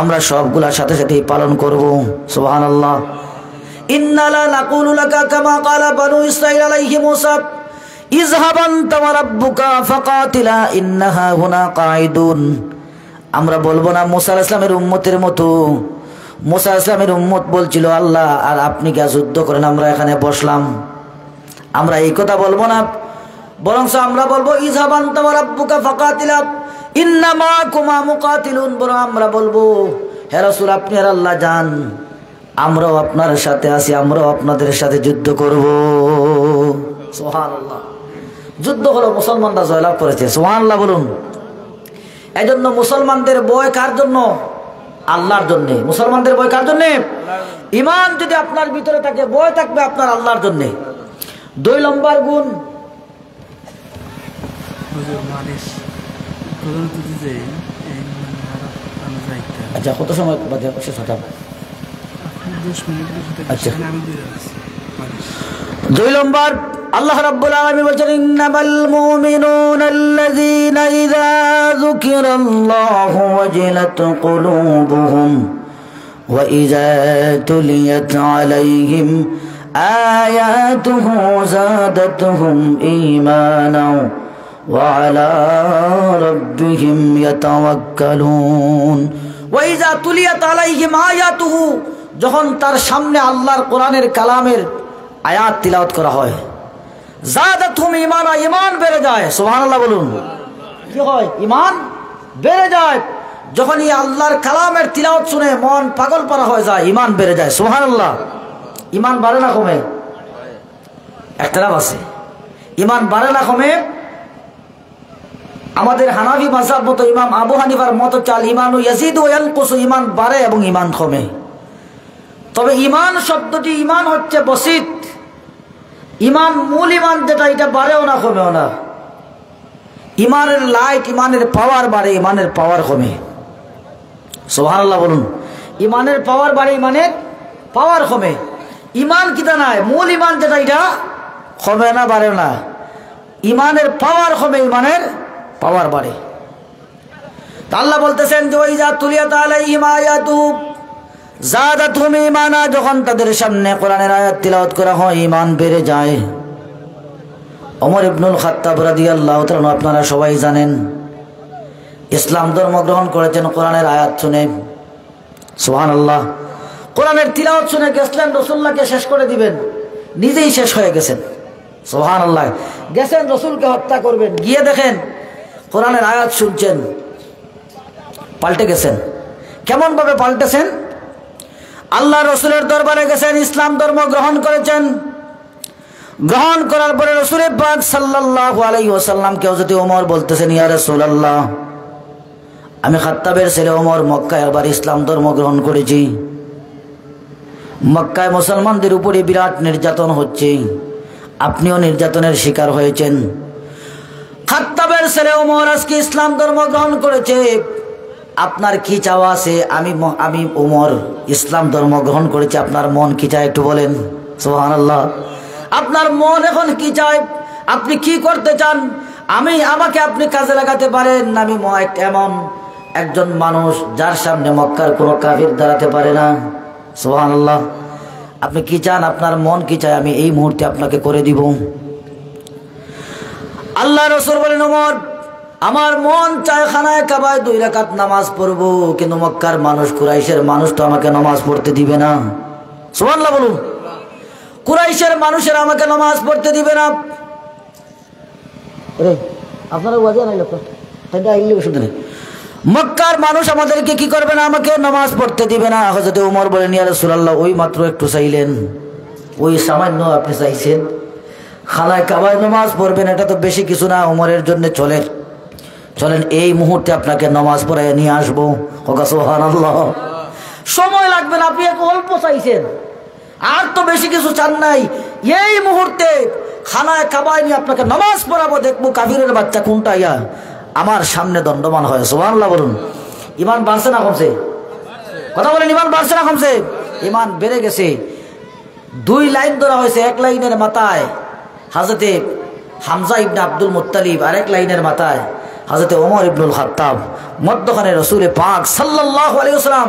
আমরা সবগুলার সাথে সাথেই পালন করব। সুবহানাল্লাহ। ইন্না লা নাকুলু লাকা কামা ক্বালা বানু ইসরাঈল আলাইহি মূসা ইযহাব আনতা ওয়া রাব্বুকা ফাকাতিলা ইন্নাহা হুনা কাঈদুন। আমরা বলবো না মুসা আলাইহিস সালামের উম্মতের মতো। মুসা আলাইহিস সালামের উম্মত বলছিল আল্লাহ আর আপনি কি যুদ্ধ করেন, আমরা এখানে বসলাম। আমরা এই কথা বলবো না, বরং আমরা বলবো ইযহাব আনতা ওয়া রাব্বুকা ফাকাতিলা ইন্না মাআকুমা মুকাতিলুন। বরং আমরা বলবো হে রাসূল আপনি আর আল্লাহ যান, আমরাও আপনার সাথে আছি, আমরাও আপনাদের সাথে যুদ্ধ করব। সুবহানাল্লাহ। যুদ্ধ হলো মুসলমানরা জয়লাভ করেছে। সুবহানাল্লাহ বলুন। এজন্য মুসলমানদের ভয় কার জন্য? আল্লাহর জন্য। মুসলমানদের ভয় কার জন্য? ঈমান যদি আপনার ভিতরে থাকে, ভয় থাকবে আপনার আল্লাহর জন্য। 2 নম্বর গুণ, আচ্ছা কত সময় বাজে? শেষ হতে হবে। আচ্ছা 2 নম্বর, আল্লাহ রাব্বুল আলামিন বলেছেন ইন্নামাল মুমিনুনা আল্লাযীনা ইযা যুকিরাল্লাহু ওয়াজিলাত কুলুবুহুম ওয়া ইযা তুলিয়াত আলাইহিম আয়াতুহু যাদাতুহুম ঈমানা وعلى ربهم يتوكلون وإذا تليت عليهم آياته যখন তার সামনে আল্লাহর কোরআনের কালামের আয়াত তিলাওয়াত করা হয় জাদাতহুম ঈমানা ঈমান বেড়ে যায় সুবহানাল্লাহ বলুন কি হয় ঈমান বেড়ে যায় যখন এই আল্লাহর কালামের তিলাওয়াত শুনে মন পাগল পারা হয়ে যায় ঈমান বেড়ে যায় সুবহানাল্লাহ ঈমান বাড়ে না কমে একতলাফ আছে ঈমান বাড়ে না কমে আমাদের হানাফি মাযহাব মতো ইমাম আবু হানিফার মতো চাল ঈমানু ইয়াজিদু ওয়া ইয়ানকুসু ঈমান বাড়ে এবং ঈমান কমে তবে ঈমান শব্দটি ঈমান হচ্ছে বসিত ঈমান মূল ঈমান যেটা এটা বাড়েও না কমেও না ঈমানের লাইট ঈমানের পাওয়ার বাড়ে ঈমানের পাওয়ার কমে সুবহানাল্লাহ বলুন ঈমানের পাওয়ার বাড়ে ঈমানের পাওয়ার কমে ঈমান কিটা নাই মূল ঈমান যেটা এটা কমে না বাড়ে না ঈমানের পাওয়ার কমে ঈমানের পাওয়ার বাড়ে আল্লাহ বলতেছেন যে ওয়াইজা তুলিয়াত আলাইহিম আয়াতু জাদাতহুম ঈমানা যখন তাদের সামনে কোরআনের আয়াত তিলাওয়াত করা হয় ঈমান বেড়ে যায় ওমর ইবনুল খাত্তাব রাদিয়াল্লাহু তাআলা আপনারা সবাই জানেন ইসলাম ধর্ম গ্রহণ করেছেন কোরআনের আয়াত শুনে সুবহানাল্লাহ কোরআনের তিলাওয়াত শুনে গেছেন রাসূলুল্লাহকে শেষ করে দিবেন নিজেই শেষ হয়ে গেছেন সুবহানাল্লাহ গেছেন রাসূলকে হত্যা করবেন গিয়ে দেখেন কোরআনের আয়াত শুনছেন পাল্টে গেছেন কেমন ভাবে পাল্টেছেন আল্লাহ রাসূলের দরবারে গেছেন ইসলাম ধর্ম গ্রহণ করেছেন গ্রহণ করার পরে রাসূল পাক সাল্লাল্লাহু আলাইহি ওয়াসাল্লামকে হযরত ওমর বলতেছেন ইয়া রাসূলুল্লাহ আমি খাত্তাবের ছেলে ওমর মক্কায় আবার ইসলাম ধর্ম গ্রহণ করেছি মক্কায় মুসলমানদের উপরে বিরাট নির্যাতন হচ্ছে আপনিও নির্যাতনের শিকার হয়েছেন খাত্তাবের ছেলে ওমর আজকে ইসলাম ধর্ম গ্রহণ করেছে আপনার কি চাওয়া আছে আমি ওমর ইসলাম ধর্ম গ্রহণ করেছি আপনার মন কি চায় একটু বলেন সুবহানাল্লাহ আপনার মন এখন কি চায় আপনি কি করতে চান আমাকে আপনি কাজে লাগাতে পারেন আমি এমন একজন মানুষ যার সামনে মক্কার কোনো কাফির দাঁড়াতে পারে না সুবহানাল্লাহ আপনি কি চান আপনার মন কি চায় আমি এই মুহূর্তে আপনাকে করে দিব আল্লাহ রাসূল বলেন ওমর আমার মন চায় খানায় কাবায় 2 রাকাত নামাজ পড়বো কিন্তু মক্কার মানুষ কুরাইশের মানুষ তো আমাকে নামাজ পড়তে দিবে না সুবহানাল্লাহ বলুন কুরাইশের মানুষের আমাকে নামাজ পড়তে দিবে না আরে আপনারা ওয়াজে নাই লোক তাই আইলে ওষুধ নেই মক্কার মানুষ আমাদেরকে কি করবে না আমাকে নামাজ পড়তে দিবে না হযরত ওমর বলেন ইয়া রাসূলুল্লাহ ওই মাত্র একটু চাইলেন ওই সামান্য আপনি চাইছেন খানায় কাবায় নামাজ পড়বেন এটা তো বেশি কিছু না ওমরের জন্য চলেন এই মুহূর্তে আপনাকে নামাজ পড়ায় নিয়ে আসবো সুবহানাল্লাহ সময় লাগবে না আপনি এক অল্প চাইছেন আর তো বেশি কিছু চান নাই এই মুহূর্তে খানায় কাবায় নিয়ে আপনাকে নামাজ পড়াবো দেখবো কাফিরের বাচ্চা কোনটা ইয়া আমার সামনে দণ্ডমান হয় সুবহানাল্লাহ বলুন ঈমান বাড়ছে না কমছে কথা বলেন ঈমান বাড়ছে না কমছে ঈমান বেড়ে গেছে 2 লাইন ধরা হয়েছে এক লাইনের মাথায় হযরতে হামজা ইবনে আব্দুল মুত্তালিব আরেক লাইনের মাথায় হযরতে ওমর ইবনুল খাত্তাব মধ্যখানে রাসূল পাক সাল্লাল্লাহু আলাইহি ওয়াসাল্লাম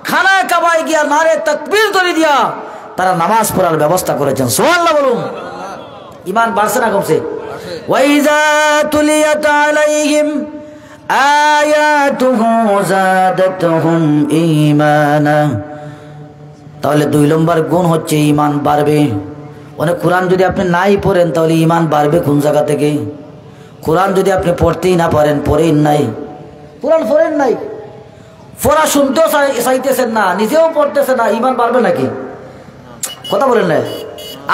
খানায় কাবায় গিয়া নারে তাকবীর ধরে দিয়া তারা নামাজ পড়ার ব্যবস্থা করেছেন সুবহানাল্লাহ বলুন ঈমান বাড়ছে না কমছে ওয়াইজা তুলিয়াত আলাইহিম আয়াতুহু যাদাতুহুম ঈমানা তাহলে 2 নম্বর গুণ হচ্ছে ঈমান বাড়বে অনেক কোরআন যদি আপনি নাই পড়েন তাহলে ঈমান বাড়বে কোন জায়গা থেকে কোরআন যদি আপনি পড়তেই না পারেন পড়েন নাই কোরআন পড়েন নাই পড়া শুনতেও চাইতেছেন না নিজেও পড়তেছেন না ঈমান বাড়বে নাকি কথা বলেন না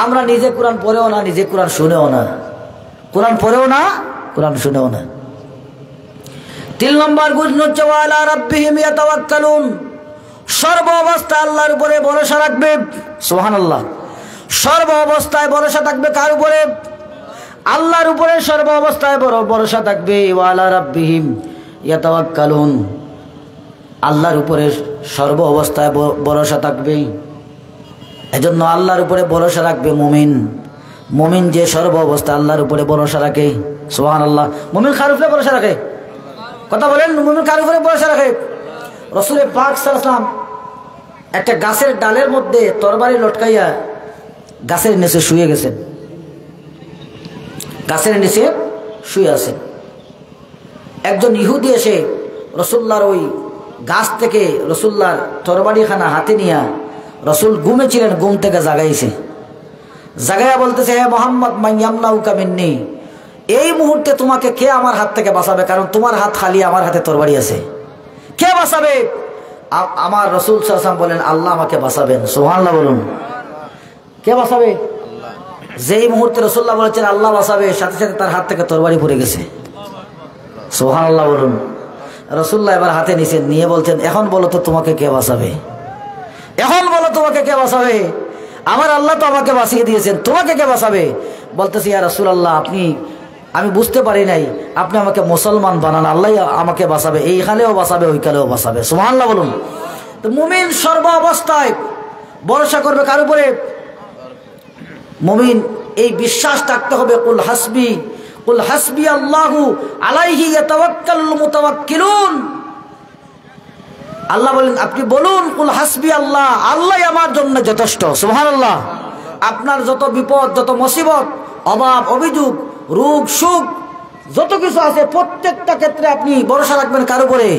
আমরা নিজে কোরআন পড়েও না নিজে কোরআন শুনেও না কোরআন পড়েও না কোরআন শুনেও না 3 নম্বর গুণ হচ্ছে ওয়ালা রাব্বিহিম ইয়াতাওয়াক্কালুন সর্ব অবস্থায় আল্লাহর উপরে ভরসা রাখবে সুবহানাল্লাহ সর্ব অবস্থায় ভরসা থাকবে কার উপরে আল্লাহর উপরে সর্ব অবস্থায় ভরসা থাকবে ওয়ালা রাব্বিহিম ইয়াতাওয়াক্কালুন আল্লাহর উপরে সর্ব অবস্থায় ভরসা থাকবে এজন্য আল্লাহর উপরে ভরসা রাখবে মুমিন যে সর্ব অবস্থায় আল্লাহর উপরে ভরসা রাখে সুবহানাল্লাহ মুমিন কার উপরে ভরসা রাখে কথা বলেন মুমিন কার উপরে ভরসা রাখে রাসূল পাক সাল্লাল্লাহু আলাইহি ওয়াসাল্লাম একটা গাছের ডালের মধ্যে তরবারি লটকাইয়া গাছের নিচে শুয়ে গেছেন গাছের নিচে শুয়ে আছেন একজন ইহুদি এসে রসুল্লাহর ওই গাছ থেকে রসুল্লাহর তরবারিখানা হাতে নিয়ে, রসুল ঘুমে ছিলেন, ঘুম থেকে জাগাইছে, জাগাইয়া বলতেছে, হে মোহাম্মদ মাইয়ামনাউকা মিন্নি, এই মুহূর্তে তোমাকে কে আমার হাত থেকে বাঁচাবে? কারণ তোমার হাত খালি, আমার হাতে তরবারি আছে, কে বাঁচাবে? আমার রসুল সাল্লাল্লাহু আলাইহি ওয়াসাল্লাম বলেন, আল্লাহ আমাকে বাঁচাবেন। সুবহানাল্লাহ বলুন। কে বাঁচাবে? যেই মুহূর্তে রসুল্লাহ বলেছেন আল্লাহ বাঁচাবে, সাথে সাথে তার হাত থেকে তরবারি পড়ে গেছে। সুবহানাল্লাহ বলুন। রসুল্লাহ এবার হাতে নিছেন, নিয়ে বলছেন, এখন বলো তো তোমাকে কে বাঁচাবে? এখন বলো তোমাকে কে বাঁচাবে? আমার আল্লাহ তো আমাকে বাঁচিয়ে দিয়েছেন, তোমাকে কে বাঁচাবে? বলতেছি, ইয়া রাসূলুল্লাহ, আমি বুঝতে পারি নাই, আপনি আমাকে মুসলমান বানান, আল্লাহ আমাকে বাঁচাবে, এইখানেও বাঁচাবে, ওইখানেও বাঁচাবে। সুবহানাল্লাহ বলুন। তো মুমিন সর্ব অবস্থায় ভরসা করবে কার উপরে? মুমিন এই বিশ্বাস থাকতে হবে, কুল হাসবি আল্লাহু আলাইহি ইয়াতাওয়াক্কালুল মুতাওয়াক্কিলুন। আল্লাহ বলেন, আপনি বলুন, কুল হাসবি আল্লাহ, আল্লাহ আমার জন্য যথেষ্ট। সুবহানাল্লাহ। আপনার যত বিপদ, যত মুসিবত, অভাব, অভিযোগ, রোগ, সুখ, যত কিছু আছে, প্রত্যেকটা ক্ষেত্রে আপনি ভরসা রাখবেন কার উপরে?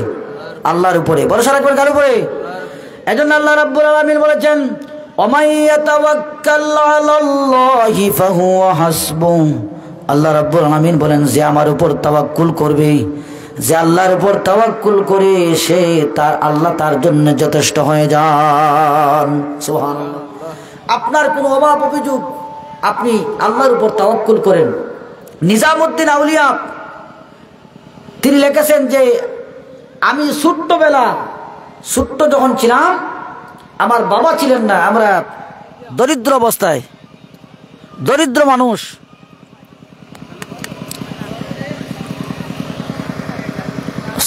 আল্লাহর উপরে। ভরসা রাখবেন কার উপরে? এজন্য আল্লাহ রাব্বুল আলামিন বলেছেন, ওমাই ইয়াতাওয়াক্কাল আলাল্লাহি ফাহুয়া হাসবুহ। আল্লাহ রাব্বুল আলামিন বলেন, যে আমার উপর তাওয়াক্কুল করবে, যে আল্লাহর উপর তাওয়াক্কুল করে, সে আল্লাহ তার জন্য যথেষ্ট হয়ে যান। সুবহানাল্লাহ। আপনার কোনো অভাব অভিযোগ, আপনি আল্লাহর উপর তাওয়াক্কুল করেন। নিজামুদ্দিন আউলিয়া তিনি লিখেছেন যে, আমি ছোট্ট যখন ছিলাম, আমার বাবা ছিলেন না, আমরা দরিদ্র অবস্থায়, দরিদ্র মানুষ,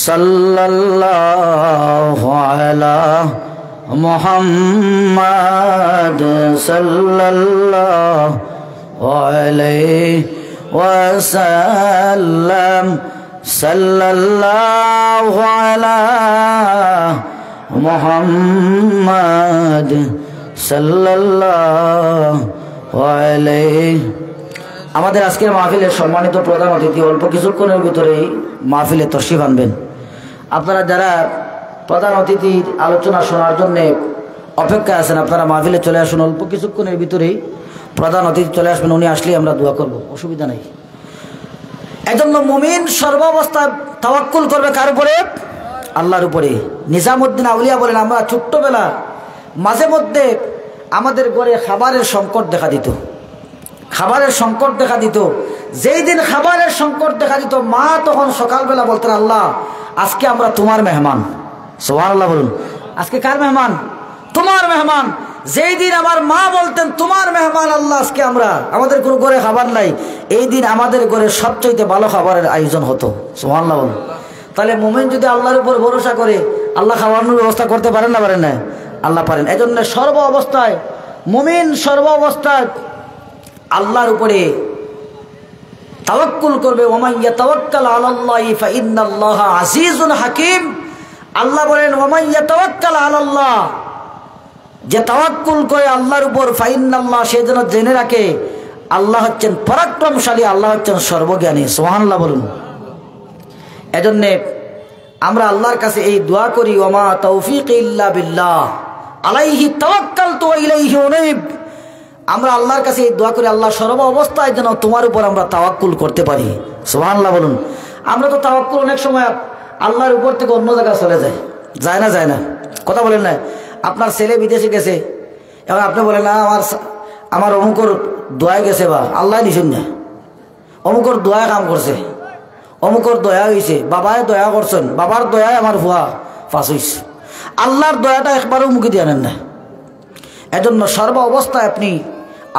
সাল্লাল্লাহু আলা মুহাম্মাদ সাল্লাল্লাহু আলাইহি ওয়াসাল্লাম, সাল্লাল্লাহু আলা মুহাম্মাদ সাল্লাল্লাহু আলাইহি। আমাদের আজকের মাহফিলের সম্মানিত প্রধান অতিথি অল্প কিছুক্ষণের ভিতরেই মাহফিলে তশরিফ আনবেন। আপনারা যারা প্রধান অতিথির আলোচনা শোনার জন্য অপেক্ষা আছেন, আপনারা মাহফিলে চলে আসুন, অল্প কিছুক্ষণের ভিতরেই প্রধান অতিথি চলে আসবেন। উনি আসলেই আমরা দোয়া করব, অসুবিধা নেই। এজন্য মুমিন সর্বাবস্থায় তাওয়াক্কুল করবে কার উপরে? আল্লাহর উপরে। নিজামুদ্দিন আউলিয়া বলেন, আমরা ছোট্টবেলা মাঝে মধ্যে আমাদের ঘরে খাবারের সংকট দেখা দিত, যেই দিন খাবারের সংকট দেখা দিত, মা তখন সকালবেলা বলতেন, আল্লাহ আজকে আমরা তোমার মেহমান। সুবহানাল্লাহ বলুন। আজকে কার মেহমান? তোমার মেহমান। যেই দিন আমার মা বলতেন, তোমার মেহমান আল্লাহ, আজকে আমাদের কোনো ঘরে খাবার নাই, এই দিন আমাদের ঘরে সবচাইতে ভালো খাবারের আয়োজন হতো। সুবহানাল্লাহ বলুন। তাহলে মুমিন যদি আল্লাহর উপর ভরসা করে, আল্লাহ খাওয়ানোর ব্যবস্থা করতে পারেন না? পারেন না? আল্লাহ পারেন। এজন্য মুমিন সর্ব অবস্থায় আল্লাহর উপরে তাওয়াক্কুল করবে। ওমান ইয়াতাওয়াক্কাল আলাল্লাহি ফাইন্নাল্লাহা আজিজুন হাকীম। আল্লাহ বলেন, ওমান ইয়াতাওয়াক্কাল আলাল্লাহ, যে তাওয়াক্কুল করে আল্লাহর উপর, ফাইন্নাল্লাহ, সে যেন জেনে রাখে আল্লাহ হচ্ছেন পরাক্রমশালী, আল্লাহ হচ্ছেন সর্বজ্ঞানী। সুবহানাল্লাহ বলুন। এজন্য আমরা আল্লাহর কাছে এই দোয়া করি, ওমা তাওফীকি ইল্লা বিল্লাহ আলাইহি তাওয়াক্কালতু ওয়া ইলাইহি উনীব। আমরা আল্লাহর কাছে এই দোয়া করি, আল্লাহ সর্ব অবস্থায় যেন তোমার উপর আমরা তাওয়াক্কুল করতে পারি। সুবহানাল্লাহ বলুন। আমরা তো তাওয়াক্কুল অনেক সময় আল্লাহর উপর থেকে অন্য জায়গায় চলে যায় না, কথা বলেন না? আপনার ছেলে বিদেশে গেছে, এবার আপনি বলেন, না আমার অমুকর দোয়ায় গেছে, বা আল্লাহ দিছেন না, অমুকর দোয়ায় কাম করছে, অমুকর দয়া হয়েছে, বাবায় দয়া করছেন, বাবার দয়ায় আমার ভুয়া ফাঁস হয়েছে। আল্লাহর দয়াটা একবারও মুখে দিয়ে আনেন না। এজন্য সর্ব অবস্থায় আপনি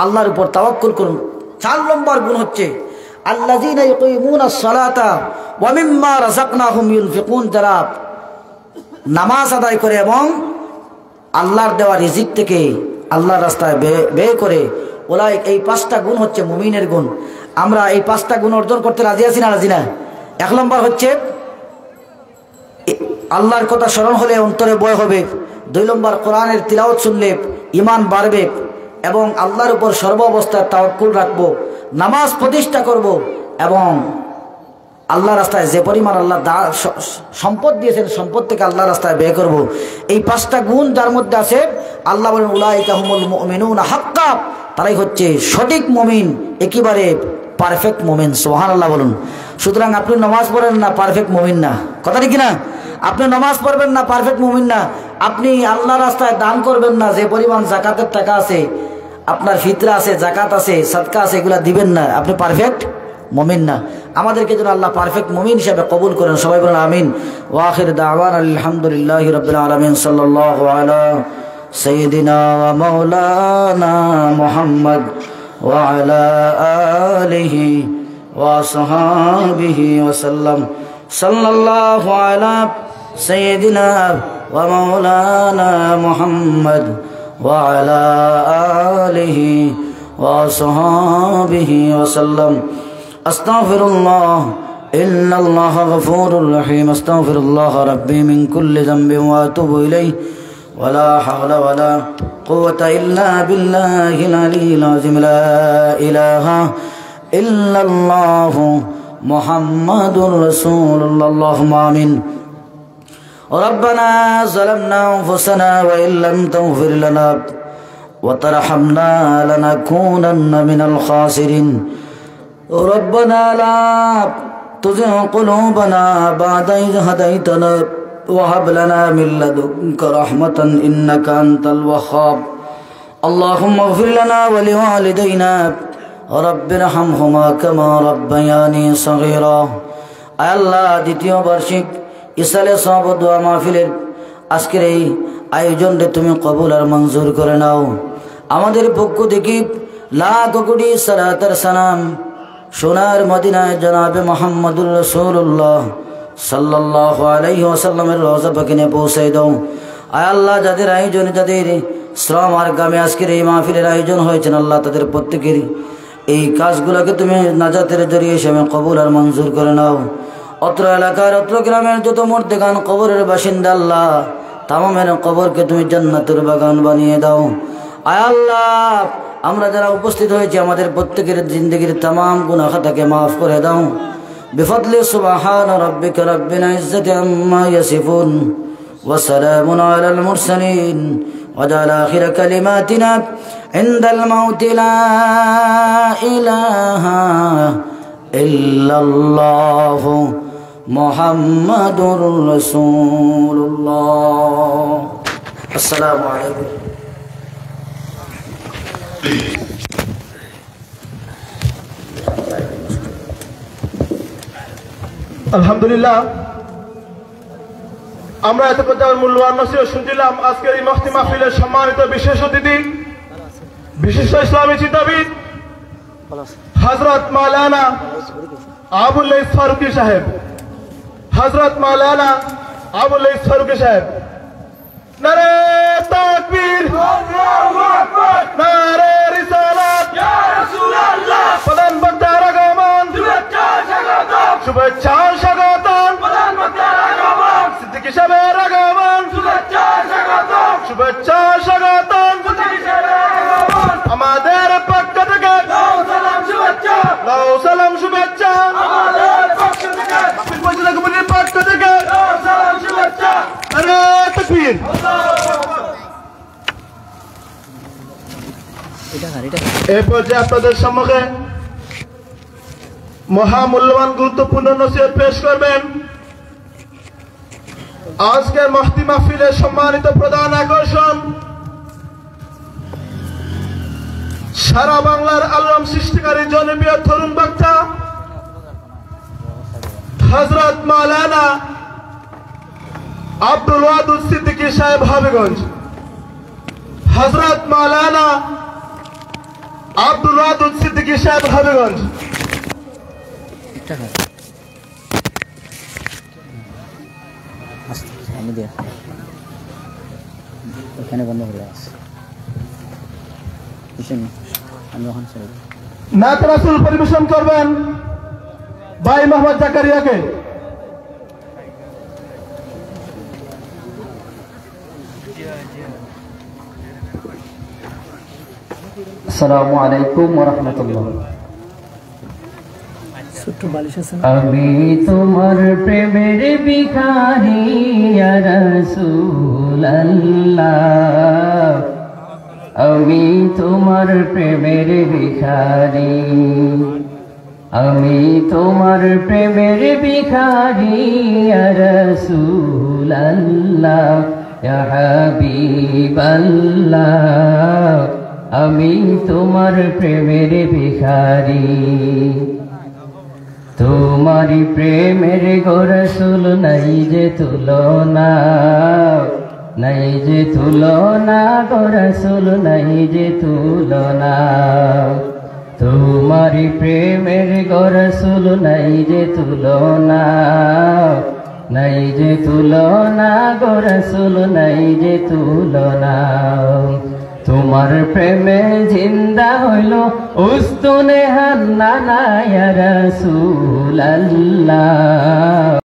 আল্লাহর উপর তাওয়াক্কুল করুন। 4 নম্বর গুণ হচ্ছে আল্লাযীনা ইউকিমুনাস সালাতা ওয়া মিম্মা রাযাকনাহুম ইউনফিকুন। যারা নামাজ আদায় করে এবং আল্লাহর দেওয়া রিজিক থেকে আল্লাহর রাস্তায় ব্যয় করে, ওলাই, এই 5টা গুণ হচ্ছে মুমিনের গুণ। আমরা এই 5টা গুণ অর্জন করতে রাজি আছি না? রাজি না? 1 নম্বর হচ্ছে আল্লাহর কথা স্মরণ হলে অন্তরে ভয় হবে। 2 নম্বর, কোরআনের তিলাওয়াত শুনলে ঈমান বাড়বে এবং আল্লাহর উপর সর্ব অবস্থায় তাওয়াক্কুল রাখবো, নামাজ প্রতিষ্ঠা করব এবং আল্লাহ রাস্তায় যে পরিমাণ আল্লাহ সম্পদ দিয়েছেন, সম্পদ থেকে আল্লাহ রাস্তায় ব্যয় করব। এই 5টা গুণ যার মধ্যে আছে, আল্লাহ বলেন উলাইকা হুমুল মুমিনুনা হাক্কা, তারাই হচ্ছে সঠিক মুমিন, একেবারে পারফেক্ট মুমিন। সুবহানাল্লাহ বলুন। সুতরাং আপনি নামাজ পড়েন না, পারফেক্ট মুমিন না। কথা ঠিক না? আপনি নামাজ পড়বেন না, পারফেক্ট মুমিন না। আপনি আল্লাহ রাস্তায় দান করবেন না, যে পরিমাণ যাকাতের টাকা আছে, আপনার ফিতরা আছে, জাকাত আছে, সাদকা আছে, এগুলা দিবেন না, আপনি পারফেক্ট মুমিন না। আমাদেরকে যেন আল্লাহ পারফেক্ট মুমিন হিসেবে কবুল করেন। সবাই বলেন আমিন। ওয়া আখির দাওয়ানা আলহামদুলিল্লাহি রাব্বিল আলামিন। সাল্লাল্লাহু আলা সাইয়্যিদিনা ওয়া মাওলানা মুহাম্মদ ওয়া আলা আলিহি ওয়া সাহাবিহি ওয়া সাল্লাম। সাল্লাল্লাহু আলা সাইয়্যিদিনা ওয়া মাওলানা মুহাম্মদ ওয়া আলা আলিহি ওয়া সাহাবিহি ওয়া সাল্লাম। আস্তাগফিরুল্লাহ ইন্নাল্লাহা গফুরুর রহিম। আস্তাগফিরুল্লাহ রাব্বি মিন কুল্লি যামবিন ওয়া আতুবু ইলাইহি ওয়া লা হাওলা ওয়া লা কুওয়াতা ইল্লা বিল্লাহিল আলিয়্যিল আযীম। লা ইলাহা ইল্লাল্লাহু মুহাম্মাদুর রাসূলুল্লাহ। আল্লাহুম্মা আমিন। ربنا ظلمنا أنفسنا وإن لم تغفر لنا وترحمنا لنكونن من الخاسرين. ربنا لا تزغ قلوبنا بعد إذ هديتنا وهب لنا من لدنك رحمة إنك أنت الوهاب. اللهم اغفر لنا ولوالدينا رب ارحمهما كما ربياني صغيرا. আল্লাহ, দ্বিতীয় বার্ষিক ইসালে সওয়াব দোয়া মাহফিলের আজকের এই আয়োজনকে তুমি কবুল আর মঞ্জুর করে নাও। আমাদের পক্ষ থেকে লাখ কোটি সালাত আর সালাম সোনার মদিনায় জনাবে মুহাম্মদুর রাসূলুল্লাহ সাল্লাল্লাহু আলাইহি ওয়াসাল্লামের রওজা পাকে পৌঁছে দাও। আয় আল্লাহ, যাদের আয়োজন, যাদের শ্রম আর গামে আজকের এই মাহফিলের আয়োজন হয়েছে, আল্লাহ তাদের প্রত্যেকের এই কাজগুলোকে তুমি নাজাতের জরিয়ে হিসেবে কবুল আর মঞ্জুর করে নাও। অত্র এলাকার, অত্র গ্রামের যত মুর্দেগান কবরের বাসিন্দা, আল্লাহ তামামের কবরকে তুমি জান্নাতের বাগান বানিয়ে দাও। আয় আল্লাহ, আমরা যারা উপস্থিত হয়েছি, আমাদের প্রত্যেকের জিন্দগির তামাম গুনাহ খাতাকে মাফ করে দাও। বিফদলি সুবহান রাব্বিকা রাব্বিল ইজ্জাতি আম্মা ইয়াসিফুন ওয়া সালামুন আলাল মুরসালিন ওয়া জাল আখির কালিমাতিনা ইনদাল মাউতি লা ইলাহা ইল্লাল্লাহু মুহাম্মাদুর রাসূলুল্লাহ। আসসালামু আলাইকুম। আলহামদুলিল্লাহ, আমরা এত পর্যায়ে মূল্যবান নসিহত শুনছিলাম। আজকের এই মফতি মাহফিলের সম্মানিত বিশেষ অতিথি, বিশিষ্ট ইসলামী চিন্তাবিদ হযরত মাওলানা আবুল লাইস ফারুকী সাহেব, হযরত মাওলানা আবুল লাইস ফারুকী সাহেব। নারে তাকবীর, আল্লাহু আকবার, নারে রিসালাত, ইয়া রাসূলুল্লাহ। প্রধান বক্তার আগমন, শুভেচ্ছা স্বাগতম, শুভেচ্ছা স্বাগতম। প্রধান বক্তার আগমন, সিদ্দিকী সাহেবের আগমন, শুভেচ্ছা স্বাগতম, শুভেচ্ছা স্বাগতম। সিদ্দিকী সাহেবের আগমন আমাদের পক্ষ থেকে লাও সালাম শুভেচ্ছা, লাও সালাম শুভেচ্ছা আমাদের পক্ষ থেকে, পরিচালক কমিটির পক্ষ থেকে লাও সালাম শুভেচ্ছা। নারে তাকবীর, এই পর্যায়ে আপনাদের সম্মুখে মহামূল্যবান গুরুত্বপূর্ণ নসিহত পেশ করবেন আজকের মফতি মাহফিলের সম্মানিত প্রধান আকর্ষণ, সারা বাংলার আলম সৃষ্টিকারী জনপ্রিয় তরুণ বক্তা হযরত মাওলানা আব্দুল ওয়াদুদ সিদ্দিকী সাহেব হবিগঞ্জ। হযরত মাওলানা আব্দুল ওয়াদুদ সিদ্দিকী সাহেব হবিগঞ্জ। নাত রাসূল পরিবেশন করবেন ভাই মোহাম্মদ জাকারিয়াকে। আসসালামু আলাইকুম ওয়া রাহমাতুল্লাহ। আমি তোমার প্রেমের ভিখারি ইয়া রাসূলুল্লাহ, আমি তোমার প্রেমের ভিখারি, আমি তোমার প্রেমের ভিখারি ইয়া রাসূলুল্লাহ ইয়া হাবিবাল্লাহ, আমি তোমার প্রেমের ভিখারি। তোমারি প্রেমের গো রাসূল নাই যে তুলনা, নাই যে তুলনা গো রাসূল নাই যে তুলনা, তোমারি প্রেমের গো রাসূল নাই যে তুলনা, নাই যে তুলনা গো রাসূল নাই যে তুলনা। তোমার প্রেমে জিন্দা হইল উস্তুনে হান্নানা ইয়া রাসূলুল্লাহ।